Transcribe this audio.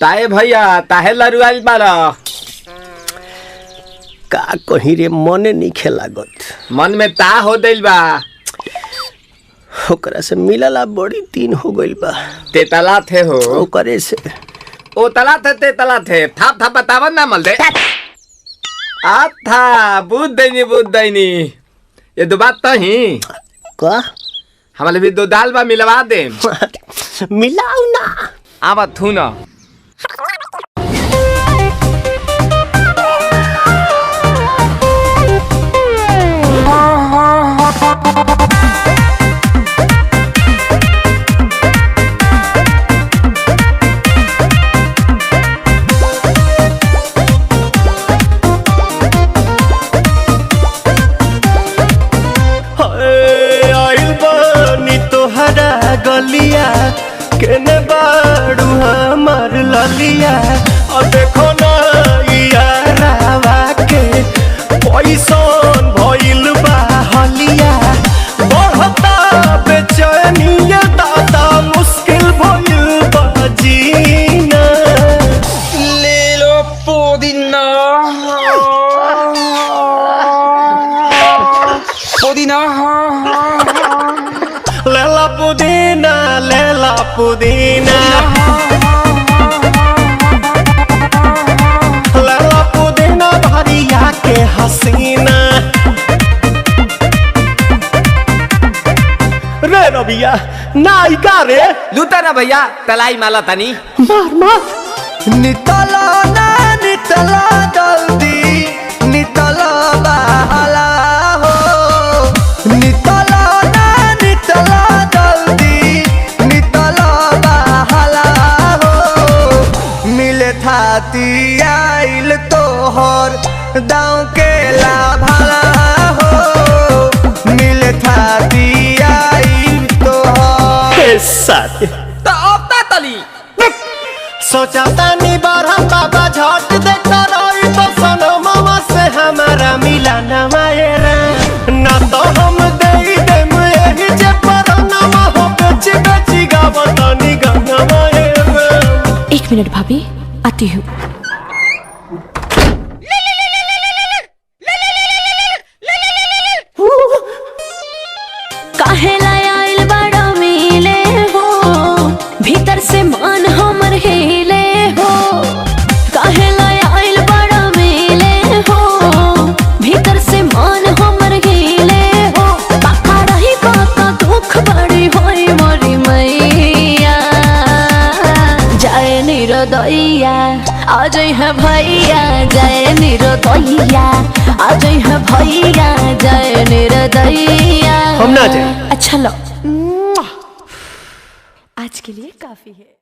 ताए भैया ताहे लरुआल बारा का कहीं रे मने नहीं लागत। मन में ता हो दिल बा ओकरा से मिलला बड़ी दिन हो गइल बा। ते तला थे हो ओकरे से ओ तला थे ते तला थे था था बतावन ना मल दे आ था बुद्ध दैनी ये दो बात तो ही का हमारे भी दो दाल बा मिलवा दे मिलाऊ ना आवा थू ना गलिया केने बाड़ू हमार ललिया और देखो ना यारावा के पैसन भइल बा हलिया बढ़ता बेचैनिया दादा मुश्किल भइल बा जीना ले लो पुदीना पुदीना लेला पुदीना लेला पुदीना भरिया के हसीना रे रबिया नायिका रे लूटा ना भैया तलाई माला तनी मार मार नितला ना नितला जल्दी नितला बाला हो नितला ना नितला थाती आइल तोहर दाँव के लाभाला हो मिले थाती आइल तोहर साथी तो अब ता तली सोचा तानी बारह बाबा झट देखता रही तो सनमवा से हमारा मिला न मायरा ना तो हम दे देम यही जे परनमा हो बेची बेची गावतनी गंगा मायरा। 1 मिनट भाभी आती हूँ। काहे लायल बड़ा मिले हो भीतर से मन हमर हिले हो काहे लायल बड़ा मिले हो भीतर से मन हमर हिले हो पाका रही पाका दुख बड़ी होई मोरी मैया जाए निरोदैया आज है भैया जय निरोदैया आज है भैया जय निरोदैया हम ना जाए। अच्छा लो आज के लिए काफी है।